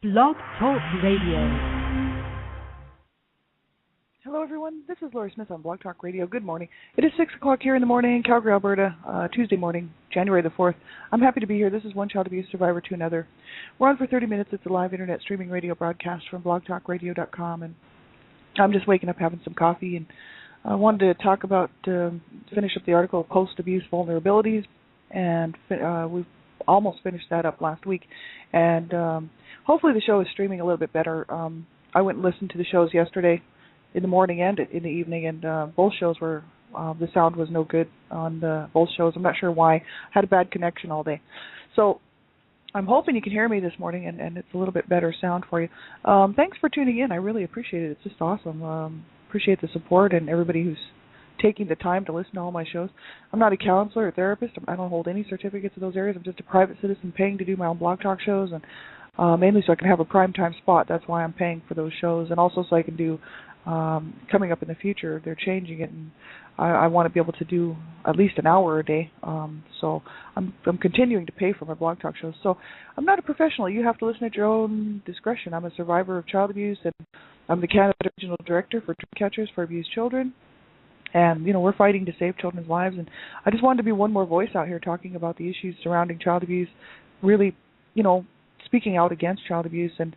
Blog Talk Radio. Hello, everyone. This is Laurie Smith on Blog Talk Radio. Good morning. It is 6 o'clock here in the morning, Calgary, Alberta, Tuesday morning, January the 4th. I'm happy to be here. This is One Child Abuse Survivor to Another. We're on for 30 minutes. It's a live internet streaming radio broadcast from blogtalkradio.com. And I'm just waking up having some coffee. And I wanted to talk about, finish up the article, Post-Abuse Vulnerabilities. And we've almost finished that up last week. And hopefully the show is streaming a little bit better. I went and listened to the shows yesterday in the morning and in the evening, and both shows were, the sound was no good on both shows. I'm not sure why. I had a bad connection all day. So I'm hoping you can hear me this morning, and it's a little bit better sound for you. Thanks for tuning in. I really appreciate it. It's just awesome. Appreciate the support and everybody who's taking the time to listen to all my shows. I'm not a counselor or therapist. I don't hold any certificates in those areas. I'm just a private citizen paying to do my own blog talk shows, and mainly so I can have a prime time spot. That's why I'm paying for those shows, and also so I can do coming up in the future. They're changing it, and I want to be able to do at least an hour a day. So I'm continuing to pay for my blog talk shows. So I'm not a professional. You have to listen at your own discretion. I'm a survivor of child abuse, and I'm the Canada Regional Director for Catchers for Abused Children. And, we're fighting to save children's lives. And I just wanted to be one more voice out here talking about the issues surrounding child abuse, really, speaking out against child abuse and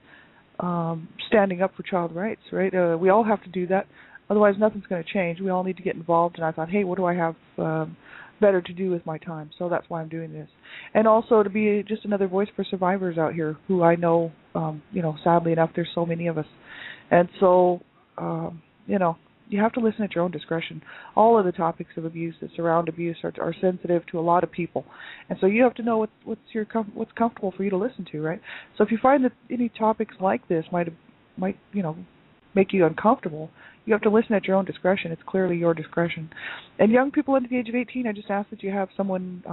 standing up for child rights, right? We all have to do that. Otherwise, nothing's going to change. We all need to get involved. And I thought, hey, what do I have better to do with my time? So that's why I'm doing this. And also to be just another voice for survivors out here who I know, sadly enough, there's so many of us. And so, you have to listen at your own discretion. All of the topics of abuse that surround abuse are sensitive to a lot of people, and so you have to know what's comfortable for you to listen to, right? So if you find that any topics like this might make you uncomfortable, you have to listen at your own discretion. It's clearly your discretion. And young people under the age of 18, I just ask that you have someone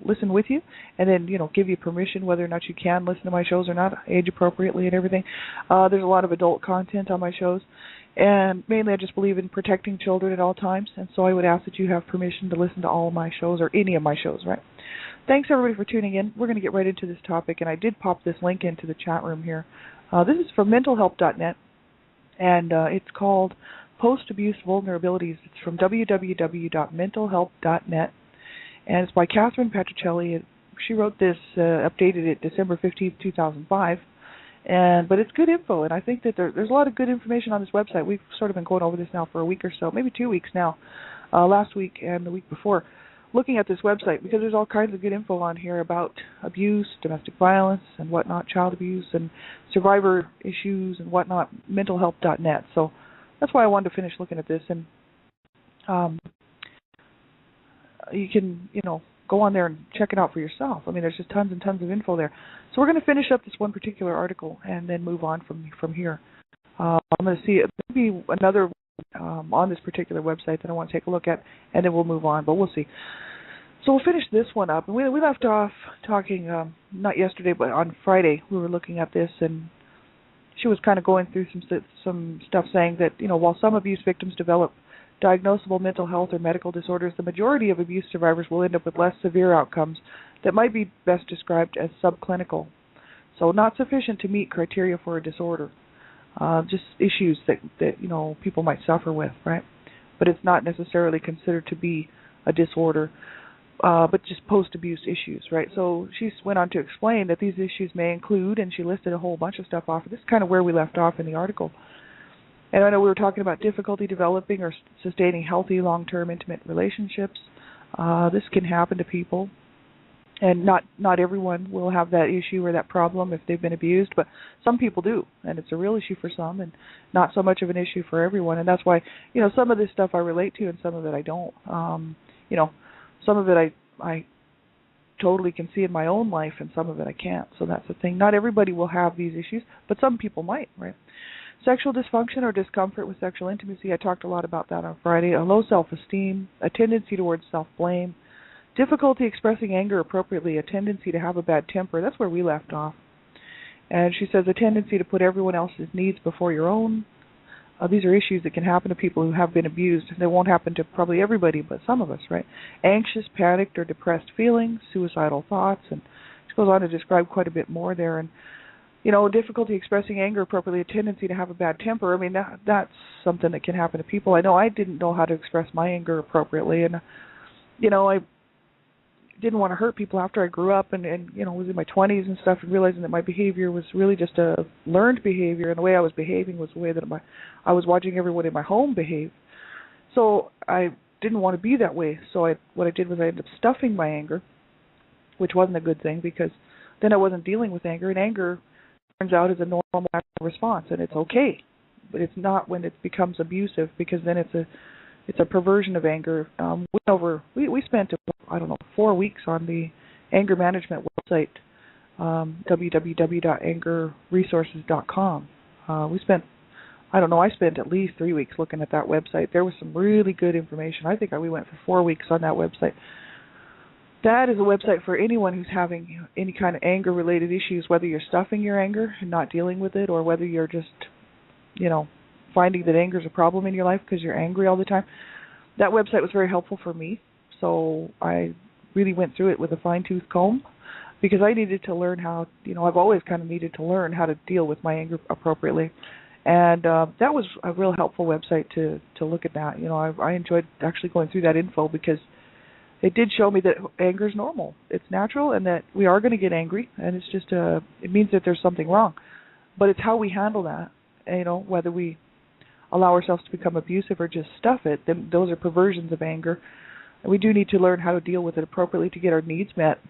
listen with you, and then, give you permission whether or not you can listen to my shows or not, age appropriately and everything. There's a lot of adult content on my shows, and mainly I just believe in protecting children at all times, and so I would ask that you have permission to listen to all of my shows or any of my shows, right? Thanks, everybody, for tuning in. We're going to get right into this topic, and I did pop this link into the chat room here. This is from mentalhelp.net, and it's called Post-Abuse Vulnerabilities. It's from www.mentalhelp.net. And it's by Catherine Patricelli. She wrote this, updated it December 15th, 2005. But it's good info, and I think that there's a lot of good information on this website. We've sort of been going over this now for a week or so, maybe 2 weeks now, last week and the week before, looking at this website, because there's all kinds of good info on here about abuse, domestic violence, and whatnot, child abuse, and survivor issues, and whatnot, mentalhelp.net. So that's why I wanted to finish looking at this, and you can, go on there and check it out for yourself. I mean, there's just tons and tons of info there. So we're going to finish up this one particular article and then move on from here. I'm going to see maybe another on this particular website that I want to take a look at, and then we'll move on, but we'll see. So we'll finish this one up. And we left off talking, not yesterday, but on Friday, we were looking at this, and she was kind of going through some stuff saying that, while some abuse victims develop diagnosable mental health or medical disorders, the majority of abuse survivors will end up with less severe outcomes that might be best described as subclinical. So not sufficient to meet criteria for a disorder. Just issues that people might suffer with, right? But it's not necessarily considered to be a disorder, but just post-abuse issues, right? So she went on to explain that these issues may include, and she listed a whole bunch of stuff off. This is kind of where we left off in the article. And I know we were talking about difficulty developing or sustaining healthy, long-term, intimate relationships. This can happen to people, and not everyone will have that issue or that problem if they've been abused, but some people do, and it's a real issue for some, and not so much of an issue for everyone. And that's why, some of this stuff I relate to, and some of it I don't. Some of it I totally can see in my own life, and some of it I can't. So that's the thing. Not everybody will have these issues, but some people might, right? Sexual dysfunction or discomfort with sexual intimacy, I talked a lot about that on Friday. A low self-esteem, a tendency towards self-blame, difficulty expressing anger appropriately, a tendency to have a bad temper. That's where we left off. And she says a tendency to put everyone else's needs before your own. These are issues that can happen to people who have been abused. They won't happen to probably everybody, but some of us, right? Anxious, panicked, or depressed feelings, suicidal thoughts, and she goes on to describe quite a bit more there. And difficulty expressing anger appropriately, a tendency to have a bad temper. I mean, that's something that can happen to people. I know I didn't know how to express my anger appropriately, and I didn't want to hurt people after I grew up and was in my 20s and stuff, and realizing that my behavior was really just a learned behavior, and the way I was behaving was the way that I was watching everyone in my home behave. So I didn't want to be that way. So what I did was I ended up stuffing my anger, which wasn't a good thing, because then I wasn't dealing with anger, and anger turns out is a normal response, and it's okay. But it's not when it becomes abusive, because then it's a perversion of anger. We spent 4 weeks on the anger management website, www.angerresources.com. I spent at least 3 weeks looking at that website. There was some really good information. I think we went for 4 weeks on that website. That is a website for anyone who's having any kind of anger-related issues, whether you're stuffing your anger and not dealing with it, or whether you're just, finding that anger is a problem in your life because you're angry all the time. That website was very helpful for me, so I really went through it with a fine-tooth comb, because I needed to learn how, I've always kind of needed to learn how to deal with my anger appropriately. And that was a real helpful website to look at that. I enjoyed actually going through that info, because it did show me that anger is normal. It's natural, and that we are going to get angry, and it's just it means that there's something wrong. But it's how we handle that, whether we allow ourselves to become abusive or just stuff it. Then those are perversions of anger. And we do need to learn how to deal with it appropriately to get our needs met,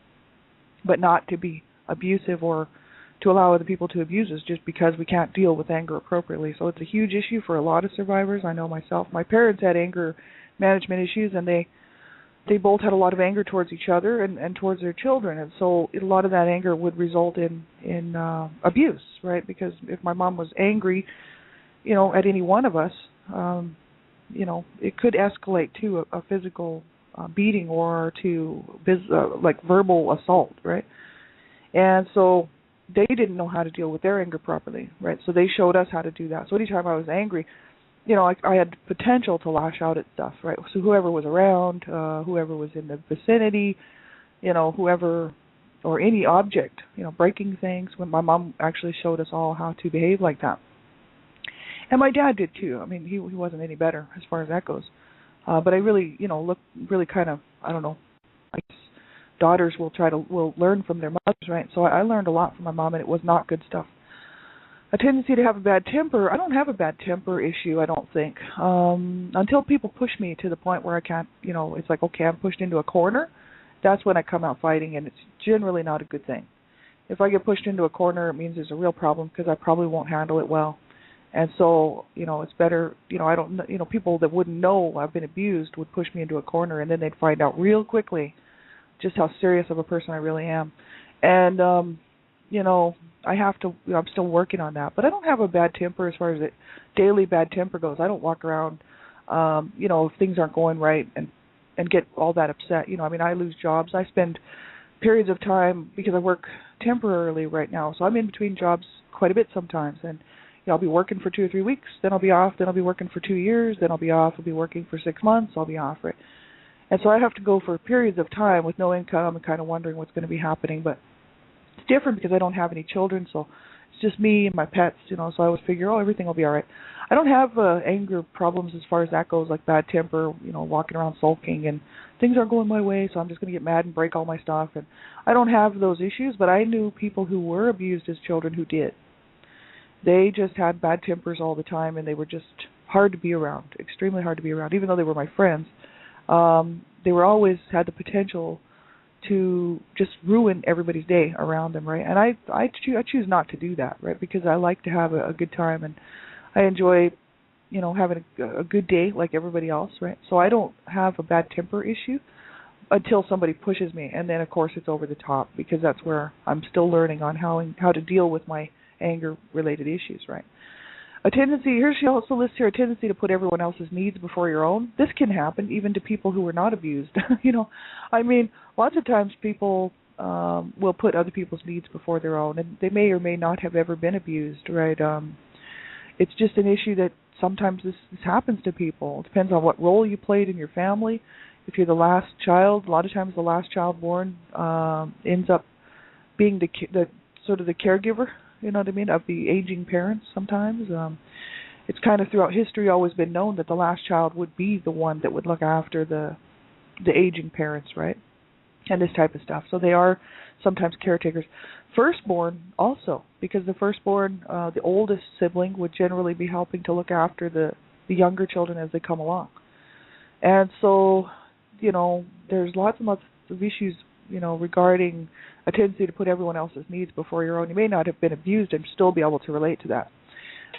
but not to be abusive or to allow other people to abuse us just because we can't deal with anger appropriately. So it's a huge issue for a lot of survivors. I know myself. My parents had anger management issues, and they both had a lot of anger towards each other and towards their children. And so a lot of that anger would result in abuse, right? Because if my mom was angry, at any one of us, it could escalate to a physical beating or to verbal assault, right? And so they didn't know how to deal with their anger properly, right? So they showed us how to do that. So anytime I was angry, I had potential to lash out at stuff, right? So whoever was around, whoever was in the vicinity, whoever, or any object, breaking things. When my mom actually showed us all how to behave like that. And my dad did too. I mean, he wasn't any better as far as that goes. But I really, look really kind of, I guess daughters will learn from their mothers, right? So I learned a lot from my mom, and it was not good stuff. A tendency to have a bad temper. I don't have a bad temper issue, I don't think. Until people push me to the point where I can't, it's like, okay, I'm pushed into a corner. That's when I come out fighting, and it's generally not a good thing. If I get pushed into a corner, it means there's a real problem, because I probably won't handle it well. And so, it's better, people that wouldn't know I've been abused would push me into a corner, and then they'd find out real quickly just how serious of a person I really am. And, I have to, I'm still working on that. But I don't have a bad temper as far as the daily bad temper goes. I don't walk around, if things aren't going right and get all that upset. I lose jobs. I spend periods of time, because I work temporarily right now, so I'm in between jobs quite a bit sometimes. And I'll be working for 2 or 3 weeks, then I'll be off, then I'll be working for 2 years, then I'll be off, I'll be working for 6 months, I'll be off, right? And so I have to go for periods of time with no income and kind of wondering what's going to be happening. But it's different because I don't have any children, so it's just me and my pets, so I always figure, everything will be all right. I don't have anger problems as far as that goes, like bad temper, walking around sulking and things aren't going my way, so I'm just going to get mad and break all my stuff. And I don't have those issues, but I knew people who were abused as children who did. They just had bad tempers all the time, and they were just hard to be around, extremely hard to be around. Even though they were my friends, they were always had the potential to just ruin everybody's day around them, right? And I choose not to do that, right? Because I like to have a good time, and I enjoy, having a good day like everybody else, right? So I don't have a bad temper issue until somebody pushes me, and then of course it's over the top, because that's where I'm still learning on how to deal with my anger-related issues, right? A tendency, here she also lists here, a tendency to put everyone else's needs before your own. This can happen even to people who were not abused. Lots of times people will put other people's needs before their own, and they may or may not have ever been abused, right? It's just an issue that sometimes this happens to people. It depends on what role you played in your family. If you're the last child, a lot of times the last child born ends up being the caregiver, you know what I mean, of the aging parents sometimes. It's kind of throughout history always been known that the last child would be the one that would look after the aging parents, right? And this type of stuff. So they are sometimes caretakers. Firstborn also, because the firstborn, the oldest sibling, would generally be helping to look after the younger children as they come along. And so, you know, there's lots and lots of issues, you know, regarding a tendency to put everyone else's needs before your own. You may not have been abused and still be able to relate to that.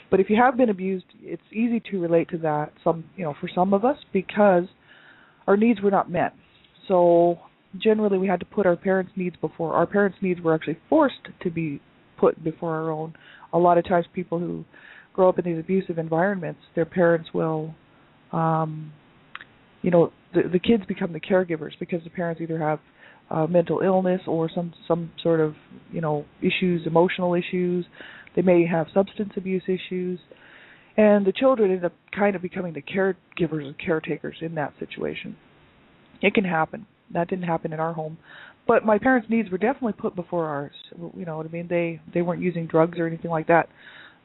But if you have been abused, it's easy to relate to that, for some of us, because our needs were not met. So generally we had to put our parents' needs before. Our parents' needs were actually forced to be put before our own. A lot of times people who grow up in these abusive environments, their parents will, the kids become the caregivers because the parents either have mental illness or some sort of, issues, emotional issues. They may have substance abuse issues. And the children end up kind of becoming the caregivers and caretakers in that situation. It can happen. That didn't happen in our home. But my parents' needs were definitely put before ours. You know what I mean? They weren't using drugs or anything like that.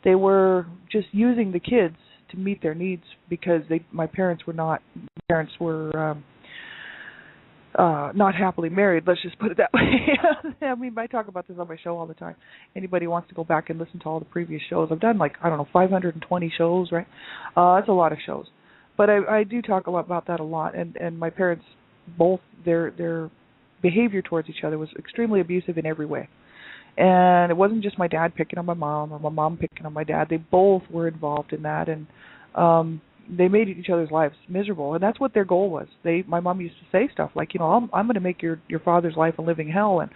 They were just using the kids to meet their needs because my parents were not happily married. Let's just put it that way. I mean, I talk about this on my show all the time. Anybody wants to go back and listen to all the previous shows. I've done 520 shows, right? That's a lot of shows. But I do talk about that a lot. And my parents, both their behavior towards each other was extremely abusive in every way. And it wasn't just my dad picking on my mom or my mom picking on my dad. They both were involved in that, and they made each other's lives miserable. And that's what their goal was. My mom used to say stuff like, I'm going to make your father's life a living hell.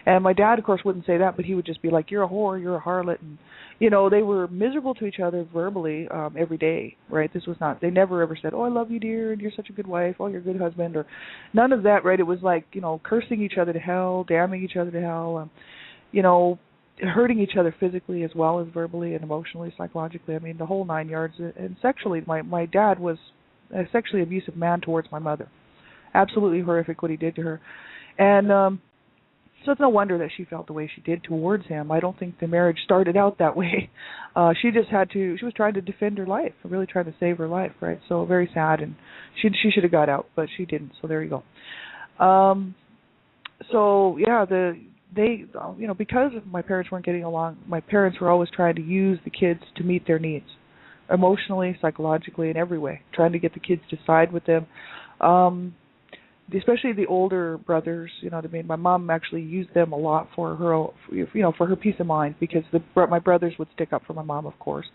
And my dad, of course, wouldn't say that, but he would just be like, you're a whore, you're a harlot. And, they were miserable to each other verbally every day, right? They never ever said, oh, I love you, dear, and you're such a good wife, oh, you're a good husband, or none of that, right? It was like, cursing each other to hell, damning each other to hell, hurting each other physically as well as verbally and emotionally, psychologically. I mean, the whole 9 yards. And sexually, my dad was a sexually abusive man towards my mother. Absolutely horrific what he did to her. And so it's no wonder that she felt the way she did towards him. I don't think the marriage started out that way. She was trying to defend her life, really trying to save her life, right? So very sad, and she should have got out, but she didn't, so there you go. Because my parents weren't getting along, my parents were always trying to use the kids to meet their needs, emotionally, psychologically, in every way, trying to get the kids to side with them. Especially the older brothers, you know what I mean? My mom actually used them a lot for her peace of mind, because my brothers would stick up for my mom, of course,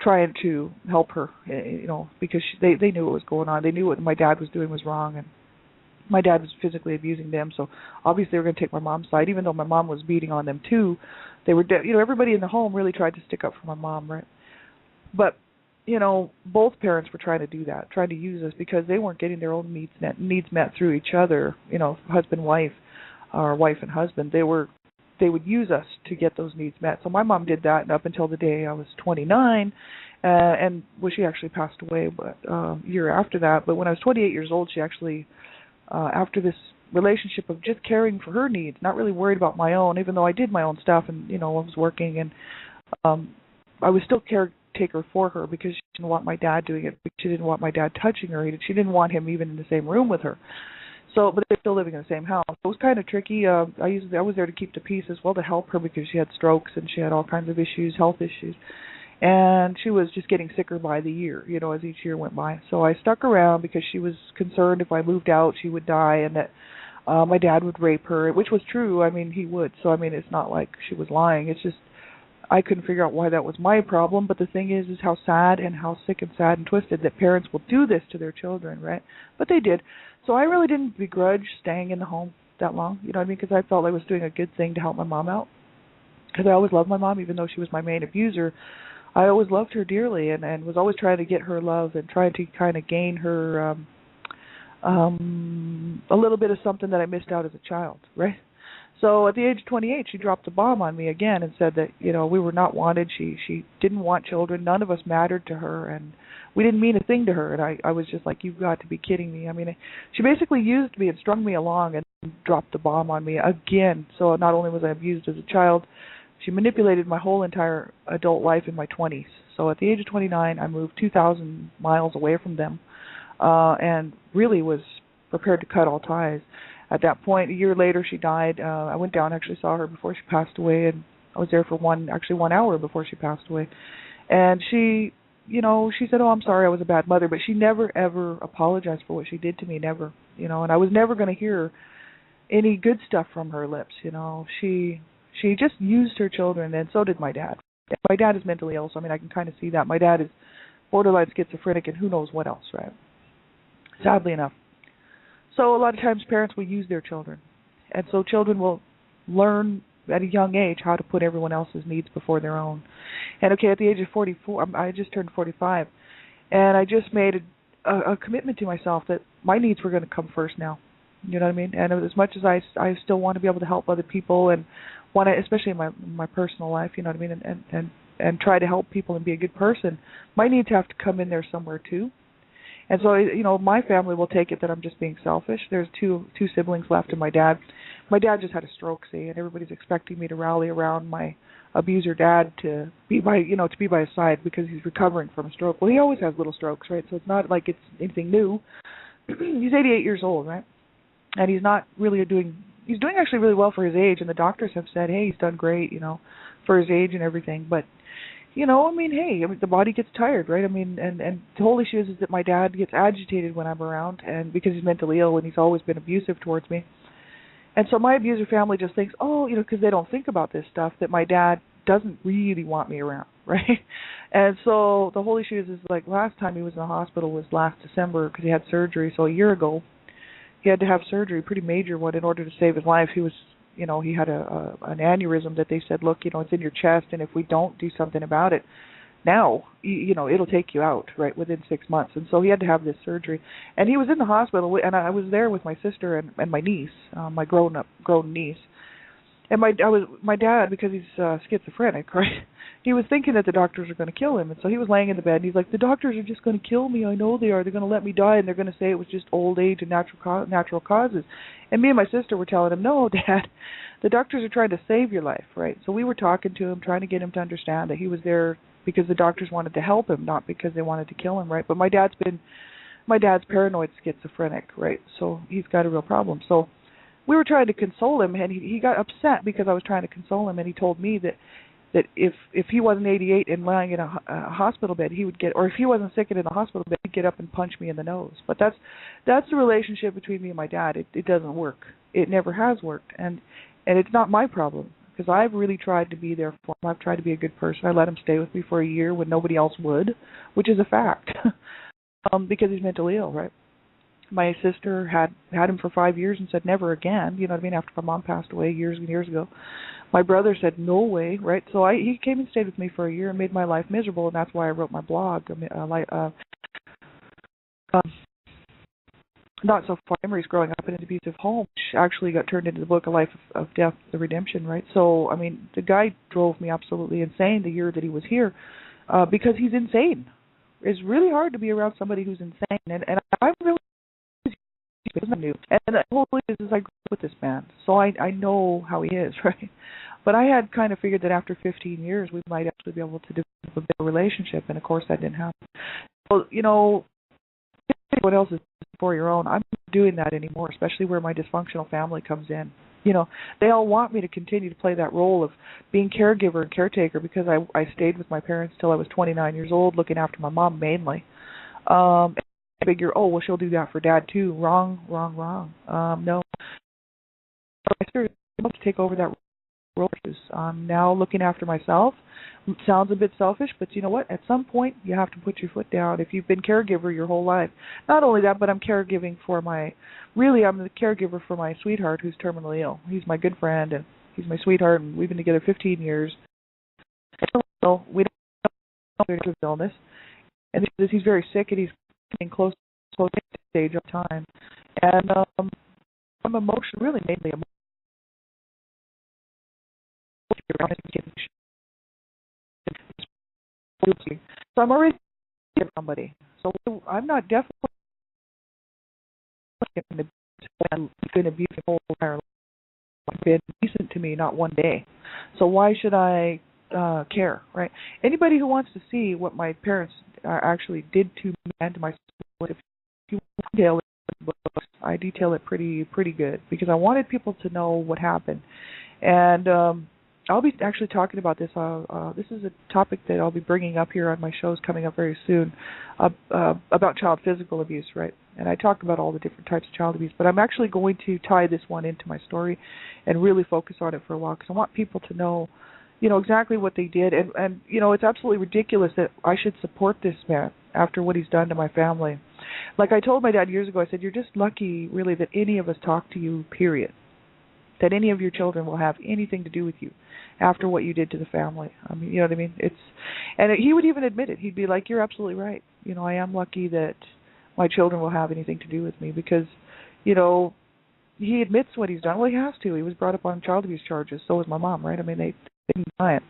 trying to help her, because they knew what was going on. They knew what my dad was doing was wrong, and my dad was physically abusing them, so obviously they were going to take my mom's side, even though my mom was beating on them too. They were, everybody in the home really tried to stick up for my mom, right? But, both parents were trying to do that, trying to use us because they weren't getting their own needs met through each other, husband, wife, or wife and husband. They would use us to get those needs met. So my mom did that, and up until the day I was 29, she actually passed away a year after that. But when I was 28 years old, she actually, after this relationship of just caring for her needs, not really worried about my own, even though I did my own stuff and, I was working, and I was still caretaker for her because she didn't want my dad doing it. She didn't want my dad touching her. She didn't want him even in the same room with her. So, but they're still living in the same house. So it was kind of tricky. I was there to keep the peace as well, to help her, because she had strokes and she had all kinds of issues, health issues. And she was just getting sicker by the year, as each year went by. So I stuck around because she was concerned if I moved out, she would die, and that my dad would rape her, which was true. I mean, he would. So, I mean, it's not like she was lying. It's just I couldn't figure out why that was my problem. But the thing is how sad and how sick and sad and twisted that parents will do this to their children, right? But they did. So I really didn't begrudge staying in the home that long, you know what I mean? Because I felt I was doing a good thing to help my mom out. Because I always loved my mom, even though she was my main abuser. I always loved her dearly, and was always trying to get her love and trying to kind of gain her a little bit of something that I missed out as a child, right? So at the age of 28, she dropped a bomb on me again and said that, we were not wanted. She didn't want children. None of us mattered to her, and we didn't mean a thing to her. And I was just like, you've got to be kidding me. I mean, she basically used me and strung me along and dropped the bomb on me again. So not only was I abused as a child, She manipulated my whole entire adult life in my 20s. So at the age of 29, I moved 2,000 miles away from them, and really was prepared to cut all ties. At that point, a year later, she died. I went down, actually saw her before she passed away, and I was there for 1 hour before she passed away. And she, she said, "Oh, I'm sorry, I was a bad mother," but she never ever apologized for what she did to me, never. And I was never going to hear any good stuff from her lips. She just used her children, and so did my dad. My dad is mentally ill, so I can kind of see that. My dad is borderline schizophrenic, and who knows what else, right? Sadly enough. So a lot of times parents will use their children, and so children will learn at a young age how to put everyone else's needs before their own. And okay, at the age of 44, I just turned 45, and I just made a commitment to myself that my needs were going to come first now. You know what I mean? And as much as I still want to be able to help other people and want to, especially in my personal life, you know what I mean, and try to help people and be a good person, my needs have to come in there somewhere too. And so, my family will take it that I'm just being selfish. There's two siblings left, and my dad just had a stroke, see, and everybody's expecting me to rally around my abuser dad to be by his side because he's recovering from a stroke. Well, he always has little strokes, right? So it's not like it's anything new. He's 88 years old, right? And he's doing actually really well for his age, and the doctors have said, hey, he's done great, for his age and everything. But the body gets tired, right? And the whole issue is that my dad gets agitated when I'm around, and because he's mentally ill and he's always been abusive towards me. And so my abuser family just thinks, because they don't think about this stuff, that my dad doesn't really want me around, right? And so the whole issue is like last time he was in the hospital was last December because he had surgery. So a year ago, he had to have surgery, a pretty major one, in order to save his life. He was, he had an aneurysm that they said, look, it's in your chest, and if we don't do something about it now, it'll take you out, right, within 6 months. And so he had to have this surgery. And he was in the hospital, and I was there with my sister and my niece, my grown niece. And my dad, because he's schizophrenic, right, he was thinking that the doctors are going to kill him. And so he was laying in the bed, and he's like, the doctors are just going to kill me. I know they are. They're going to let me die, and they're going to say it was just old age and natural causes. And me and my sister were telling him, no, Dad, the doctors are trying to save your life, right? So we were talking to him, trying to get him to understand that he was there because the doctors wanted to help him, not because they wanted to kill him, right? But my dad's paranoid schizophrenic, right? So he's got a real problem. So we were trying to console him, and he got upset because I was trying to console him, and he told me that if he wasn't 88 and lying in a hospital bed, he would get, or if he wasn't sick and in the hospital bed, he'd get up and punch me in the nose. But that's the relationship between me and my dad. It doesn't work. It never has worked, and it's not my problem because I've really tried to be there for him. I've tried to be a good person. I let him stay with me for a year when nobody else would, which is a fact, because he's mentally ill, right? My sister had him for 5 years and said never again, after my mom passed away years and years ago. My brother said no way, right? So he came and stayed with me for a year and made my life miserable, and that's why I wrote my blog, Not So Far Memories Growing Up in an Abusive Home, which actually got turned into the book A Life of Death, The Redemption, right? So, the guy drove me absolutely insane the year that he was here because he's insane. It's really hard to be around somebody who's insane, and I'm really new. And the whole thing is I grew up with this man, so I know how he is, right? But I had kind of figured that after 15 years we might actually be able to develop a better relationship, and of course that didn't happen. Well, what else is for your own? I'm not doing that anymore, especially where my dysfunctional family comes in. They all want me to continue to play that role of being caregiver and caretaker because I stayed with my parents till I was 29 years old, looking after my mom mainly. And I figure, oh, well, she'll do that for Dad too. Wrong. No. I started to take over that role. I'm now looking after myself. It sounds a bit selfish, but you know what? At some point, you have to put your foot down. If you've been caregiver your whole life, not only that, but I'm the caregiver for my sweetheart who's terminally ill. He's my good friend, and he's my sweetheart, and we've been together 15 years. So we don't know his illness, and he's very sick, and he's getting close to the stage of time. And I'm really mainly emotional. So I'm already somebody. So I'm not definitely going to be the whole entire life. It's been decent to me, not one day. So why should I care, right? Anybody who wants to see what my parents actually did to me and to my sister, if you detail it in the books, I detail it pretty good because I wanted people to know what happened. And I'll be actually talking about this. This is a topic that I'll be bringing up here on my shows coming up very soon about child physical abuse, right? And I talk about all the different types of child abuse, but I'm actually going to tie this one into my story and really focus on it for a while because I want people to know, exactly what they did. And it's absolutely ridiculous that I should support this man after what he's done to my family. Like I told my dad years ago, I said, you're just lucky, really, that any of us talk to you, period. That any of your children will have anything to do with you after what you did to the family. I mean, you know what I mean? He would even admit it. He'd be like, you're absolutely right. I am lucky that my children will have anything to do with me because, he admits what he's done. Well, he has to. He was brought up on child abuse charges. So was my mom, right? I mean, they didn't deny it.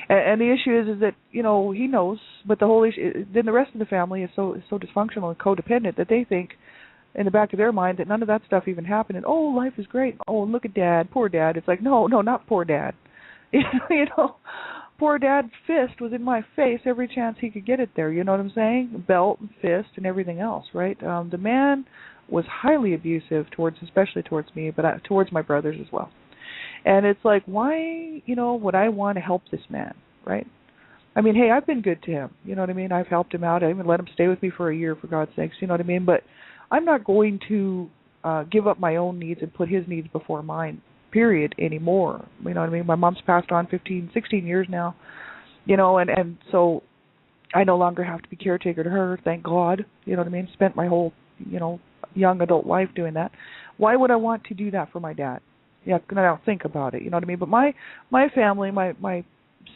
And the issue is that, he knows, but the whole issue, then the rest of the family is so dysfunctional and codependent that they think in the back of their mind that none of that stuff even happened. And, oh, life is great. Oh, look at Dad, poor Dad. It's like, no, not poor Dad. Poor Dad's fist was in my face every chance he could get it there. You know what I'm saying? Belt and fist and everything else, right? The man was highly abusive especially towards me, but towards my brothers as well. And it's like, why, would I want to help this man, right? I mean, hey, I've been good to him. You know what I mean? I've helped him out. I even let him stay with me for a year, for God's sakes. You know what I mean? But I'm not going to give up my own needs and put his needs before mine, period, anymore. You know what I mean? My mom's passed on 15, 16 years now, and so I no longer have to be caretaker to her, thank God. You know what I mean? Spent my whole, young adult life doing that. Why would I want to do that for my dad? Yeah, I don't think about it, you know what I mean? But my family,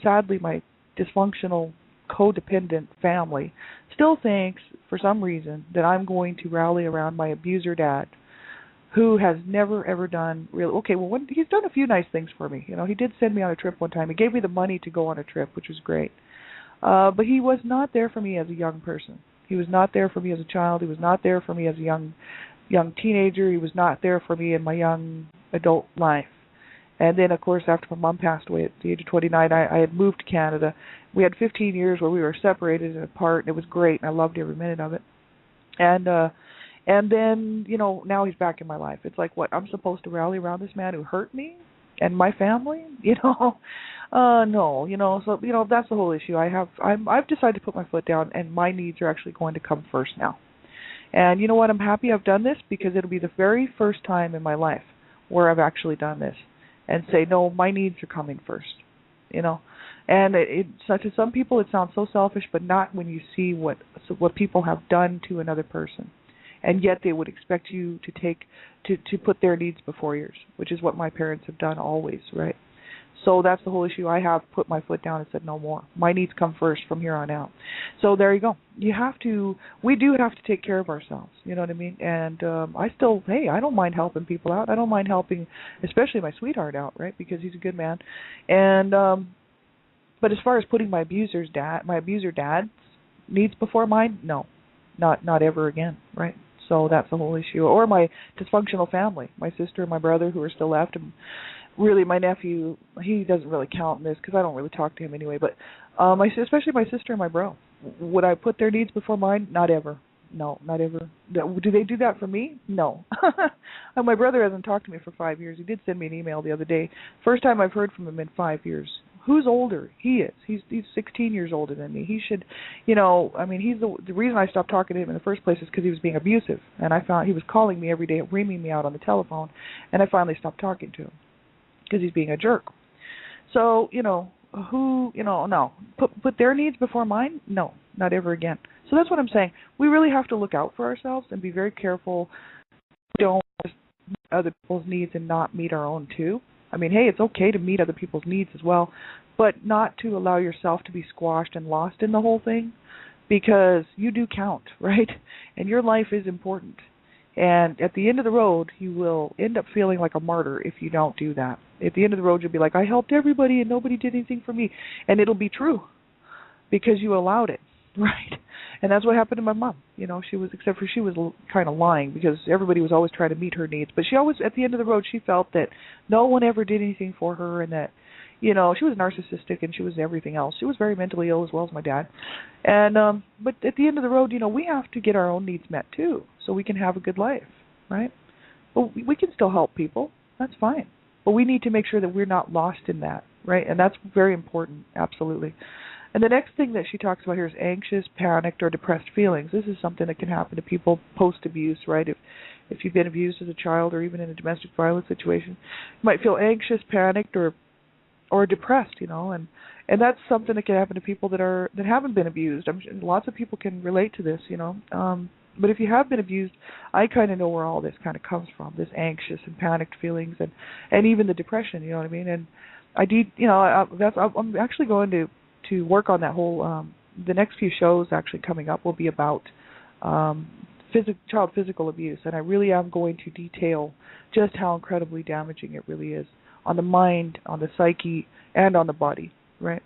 sadly, my dysfunctional, codependent family still thinks, for some reason, that I'm going to rally around my abuser dad, who has never, ever done he's done a few nice things for me. He did send me on a trip one time. He gave me the money to go on a trip, which was great. But he was not there for me as a young person. He was not there for me as a child. He was not there for me as a young teenager. He was not there for me in my young adult life. And then, of course, after my mom passed away at the age of 29, I had moved to Canada. We had 15 years where we were separated and apart, and it was great, and I loved every minute of it. And then, now he's back in my life. It's like, what, I'm supposed to rally around this man who hurt me and my family? No, so, that's the whole issue. I've decided to put my foot down, and my needs are actually going to come first now. And you know what? I'm happy I've done this because it'll be the very first time in my life where I've actually done this and say, no, my needs are coming first, And to some people it sounds so selfish, but not when you see what people have done to another person. And yet they would expect you to put their needs before yours, which is what my parents have done always, right? So that's the whole issue. I have put my foot down and said no more. My needs come first from here on out. So there you go. We do have to take care of ourselves, you know what I mean? And I don't mind helping people out. I don't mind helping, especially my sweetheart out, right? Because he's a good man. And but as far as putting my abuser dad's needs before mine, no, not ever again, right? So that's the whole issue. Or my dysfunctional family, my sister and my brother who are still left, and really my nephew, he doesn't really count in this because I don't really talk to him anyway, but especially my sister and my bro. Would I put their needs before mine? Not ever. No, not ever. Do they do that for me? No. My brother hasn't talked to me for 5 years. He did send me an email the other day. First time I've heard from him in 5 years. Who's older? He is. He's 16 years older than me. He should, he's the reason I stopped talking to him in the first place is because he was being abusive. And I found he was calling me every day, reaming me out on the telephone. And I finally stopped talking to him because he's being a jerk. So, no. Put their needs before mine? No, not ever again. So that's what I'm saying. We really have to look out for ourselves and be very careful. Don't meet other people's needs and not meet our own too. I mean, hey, it's okay to meet other people's needs as well, but not to allow yourself to be squashed and lost in the whole thing, because you do count, right? And your life is important. And at the end of the road, you will end up feeling like a martyr if you don't do that. At the end of the road, you'll be like, I helped everybody and nobody did anything for me. And it'll be true because you allowed it, right? And that's what happened to my mom. She was kind of lying because everybody was always trying to meet her needs. But she always, at the end of the road, she felt that no one ever did anything for her and that, she was narcissistic and she was everything else. She was very mentally ill as well as my dad. And but at the end of the road, we have to get our own needs met too, so we can have a good life, right? But we can still help people. That's fine. But we need to make sure that we're not lost in that, right? And that's very important, absolutely. And the next thing that she talks about here is anxious, panicked, or depressed feelings. This is something that can happen to people post-abuse, right? If you've been abused as a child or even in a domestic violence situation, you might feel anxious, panicked, or depressed, and that's something that can happen to people that haven't been abused. Lots of people can relate to this, but if you have been abused, I kind of know where all this kind of comes from, this anxious and panicked feelings and even the depression, you know what I mean? And I'm actually going to work on that whole, the next few shows actually coming up will be about child physical abuse, and I really am going to detail just how incredibly damaging it really is on the mind, on the psyche, and on the body, right?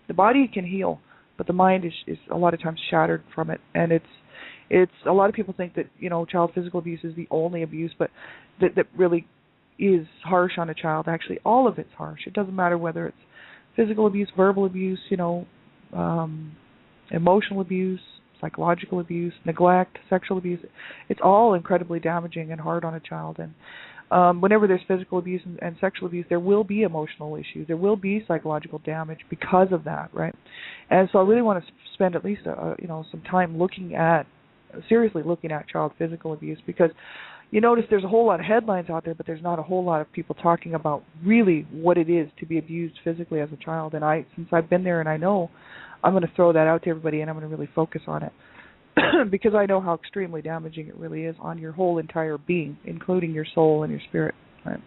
The body can heal, but the mind is a lot of times shattered from it, and it's a lot of people think that child physical abuse is the only abuse, but that really is harsh on a child. Actually, all of it's harsh. It doesn't matter whether it's physical abuse, verbal abuse, emotional abuse, psychological abuse, neglect, sexual abuse. It's all incredibly damaging and hard on a child. And whenever there's physical abuse and sexual abuse, there will be emotional issues. There will be psychological damage because of that, right? And so I really want to spend at least some time seriously looking at child physical abuse, because you notice there's a whole lot of headlines out there, but there's not a whole lot of people talking about really what it is to be abused physically as a child. And since I've been there and I know, I'm going to throw that out to everybody, and I'm going to really focus on it because I know how extremely damaging it really is on your whole entire being, including your soul and your spirit, right?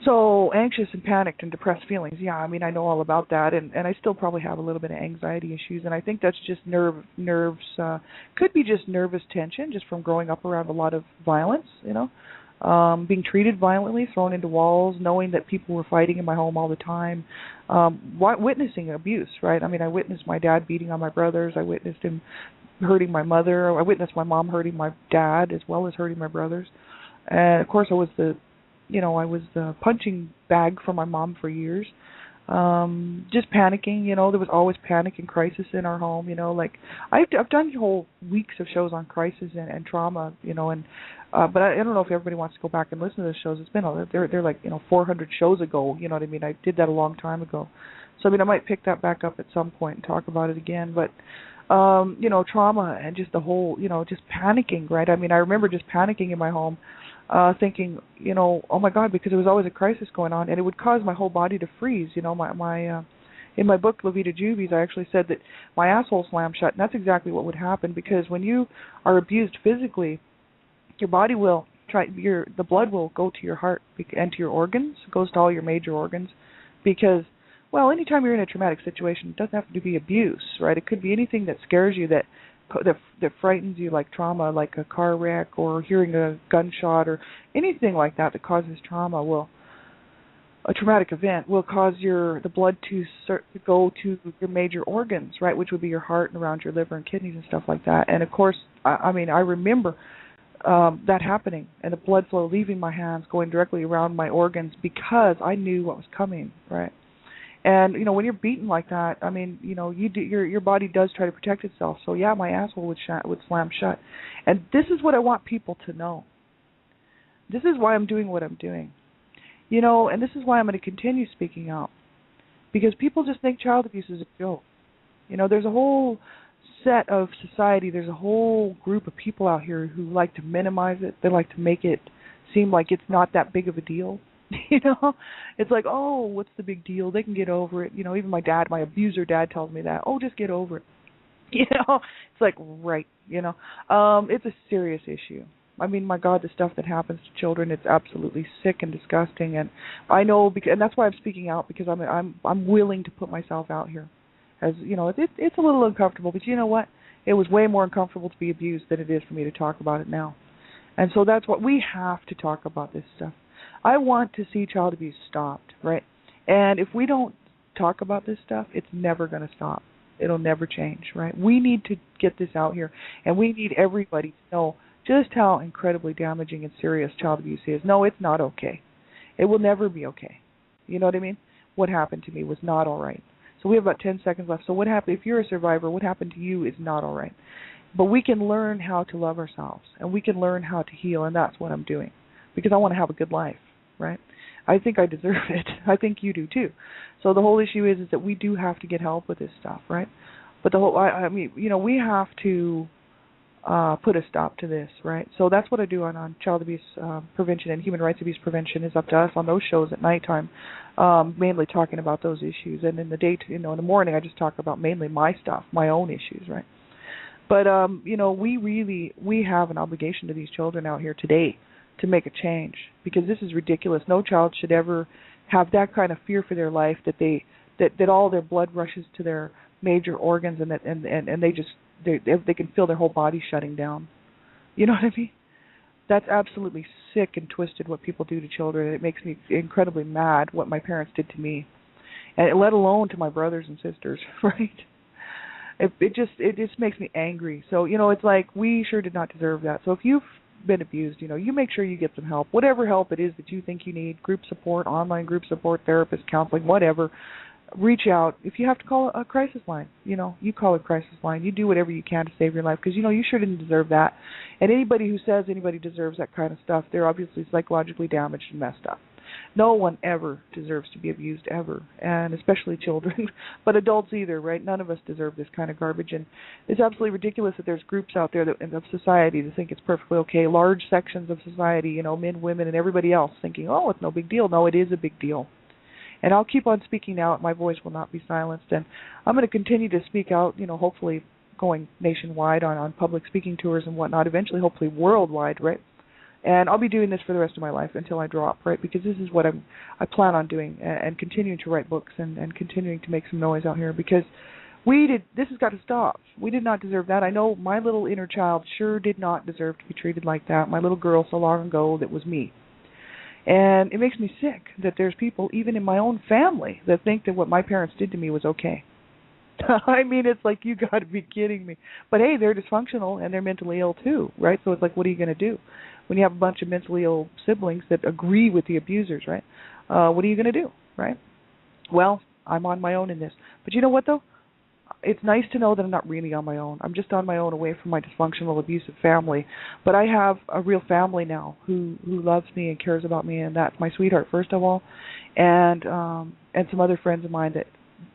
So anxious and panicked and depressed feelings, yeah, I know all about that, and I still probably have a little bit of anxiety issues, and I think that's just nerves, could be just nervous tension just from growing up around a lot of violence, being treated violently, thrown into walls, knowing that people were fighting in my home all the time, witnessing abuse, right? I witnessed my dad beating on my brothers, I witnessed him hurting my mother, I witnessed my mom hurting my dad as well as hurting my brothers, and of course I was the punching bag for my mom for years. Just panicking, there was always panic and crisis in our home, like I've done whole weeks of shows on crisis and trauma, but I don't know if everybody wants to go back and listen to those shows. It's been they're like 400 shows ago, you know what I mean? I did that a long time ago. So I might pick that back up at some point and talk about it again, but trauma and just the whole, just panicking, right? I remember just panicking in my home. Thinking, oh my God, because there was always a crisis going on, and it would cause my whole body to freeze. In my book, La Vida Juvies, I actually said that my asshole slammed shut, and that's exactly what would happen, because when you are abused physically, your body will the blood will go to your heart and to your organs, it goes to all your major organs, because, well, anytime you're in a traumatic situation, it doesn't have to be abuse, right? It could be anything that scares you, that frightens you, like trauma, like a car wreck or hearing a gunshot or anything like that causes trauma. A traumatic event will cause the blood to go to your major organs, right, which would be your heart and around your liver and kidneys and stuff like that. And of course, I remember that happening and the blood flow leaving my hands, going directly around my organs, because I knew what was coming, right? And when you're beaten like that, your body does try to protect itself. So yeah, my asshole would slam shut. And this is what I want people to know. This is why I'm doing what I'm doing. And this is why I'm going to continue speaking out, because people just think child abuse is a joke. There's a whole set of society. There's a whole group of people out here who like to minimize it. They like to make it seem like it's not that big of a deal. It's like, oh, what's the big deal? They can get over it. Even my abuser dad tells me that. Oh, just get over it. It's like, right. It's a serious issue. My God, the stuff that happens to children, it's absolutely sick and disgusting. And I know, and that's why I'm speaking out, because I'm willing to put myself out here. As it's a little uncomfortable, but you know what? It was way more uncomfortable to be abused than it is for me to talk about it now. And so that's what we have to talk about, this stuff. I want to see child abuse stopped, right? And if we don't talk about this stuff, it's never going to stop. It'll never change, right? We need to get this out here, and we need everybody to know just how incredibly damaging and serious child abuse is. No, it's not okay. It will never be okay. You know what I mean? What happened to me was not all right. So we have about 10 seconds left. So what happened, if you're a survivor, what happened to you is not all right. But we can learn how to love ourselves, and we can learn how to heal, and that's what I'm doing, because I want to have a good life, right? I think I deserve it. I think you do too. So the whole issue is that we do have to get help with this stuff, right? But the whole, I mean, we have to put a stop to this, right? So that's what I do on child abuse prevention and human rights abuse prevention. Is up to us on those shows at nighttime, mainly talking about those issues, and in the day, in the morning, I just talk about mainly my stuff, my own issues, right? But we have an obligation to these children out here today to make a change, because this is ridiculous. No child should ever have that kind of fear for their life, that all their blood rushes to their major organs, and they can feel their whole body shutting down. You know what I mean? That's absolutely sick and twisted what people do to children. It makes me incredibly mad what my parents did to me, and let alone to my brothers and sisters, right? It just makes me angry. So, it's like we sure did not deserve that. So if you've been abused, you make sure you get some help, whatever help it is that you think you need, group support, online group support, therapist, counseling, whatever. Reach out. If you have to call a crisis line, you call a crisis line. You do whatever you can to save your life, because, you sure didn't deserve that. And anybody who says anybody deserves that kind of stuff, they're obviously psychologically damaged and messed up. No one ever deserves to be abused, ever, and especially children, but adults either, right? None of us deserve this kind of garbage, and it's absolutely ridiculous that there's groups out there of society that think it's perfectly okay, large sections of society, men, women, and everybody else thinking, oh, it's no big deal. No, it is a big deal. And I'll keep on speaking out. My voice will not be silenced, and I'm going to continue to speak out, hopefully going nationwide on public speaking tours and whatnot, eventually hopefully worldwide, right? And I'll be doing this for the rest of my life until I drop, right? Because this is what I plan on doing, and continuing to write books and continuing to make some noise out here, because this has got to stop. We did not deserve that. I know my little inner child sure did not deserve to be treated like that. My little girl so long ago, that was me. And it makes me sick that there's people, even in my own family, that think that what my parents did to me was okay. I mean, it's like, you got to be kidding me. But hey, they're dysfunctional and they're mentally ill too, right? So it's like, what are you going to do when you have a bunch of mentally ill siblings that agree with the abusers, right? What are you going to do, right? Well, I'm on my own in this. But you know what, though? It's nice to know that I'm not really on my own. I'm just on my own, away from my dysfunctional, abusive family. But I have a real family now who loves me and cares about me, and that's my sweetheart, first of all, and some other friends of mine that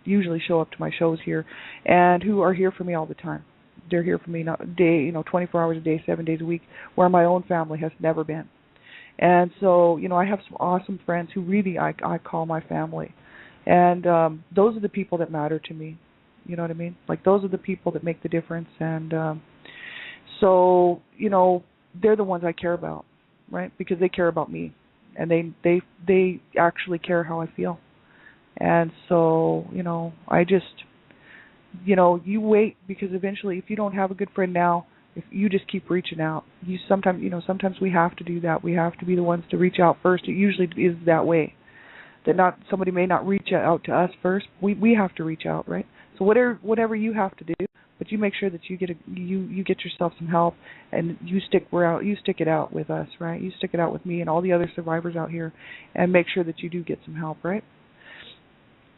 usually show up to my shows here and who are here for me all the time. They're here for me not a day, 24 hours a day, 7 days a week, where my own family has never been. And so, I have some awesome friends who really I call my family. And those are the people that matter to me. You know what I mean? Like, those are the people that make the difference. And so, they're the ones I care about, right? Because they care about me. And they actually care how I feel. And so, I just, you wait, because eventually, if you don't have a good friend now, if you just keep reaching out, sometimes we have to do that. We have to be the ones to reach out first. It usually is that way. That somebody may not reach out to us first. We have to reach out, right? So whatever you have to do, but you make sure that you get yourself some help, and you stick it out with us, right? You stick it out with me and all the other survivors out here, and make sure that you do get some help, right?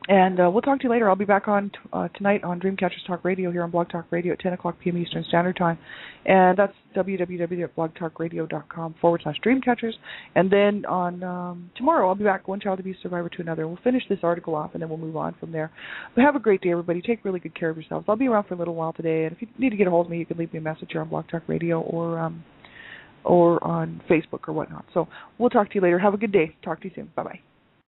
And we'll talk to you later. I'll be back on tonight on Dreamcatchers Talk Radio here on Blog Talk Radio at 10 o'clock p.m. Eastern Standard Time. And that's www.blogtalkradio.com/Dreamcatchers. And then on tomorrow, I'll be back, one child abuse survivor to another. We'll finish this article off, and then we'll move on from there. But have a great day, everybody. Take really good care of yourselves. I'll be around for a little while today. And if you need to get a hold of me, you can leave me a message here on Blog Talk Radio or on Facebook or whatnot. So we'll talk to you later. Have a good day. Talk to you soon. Bye-bye.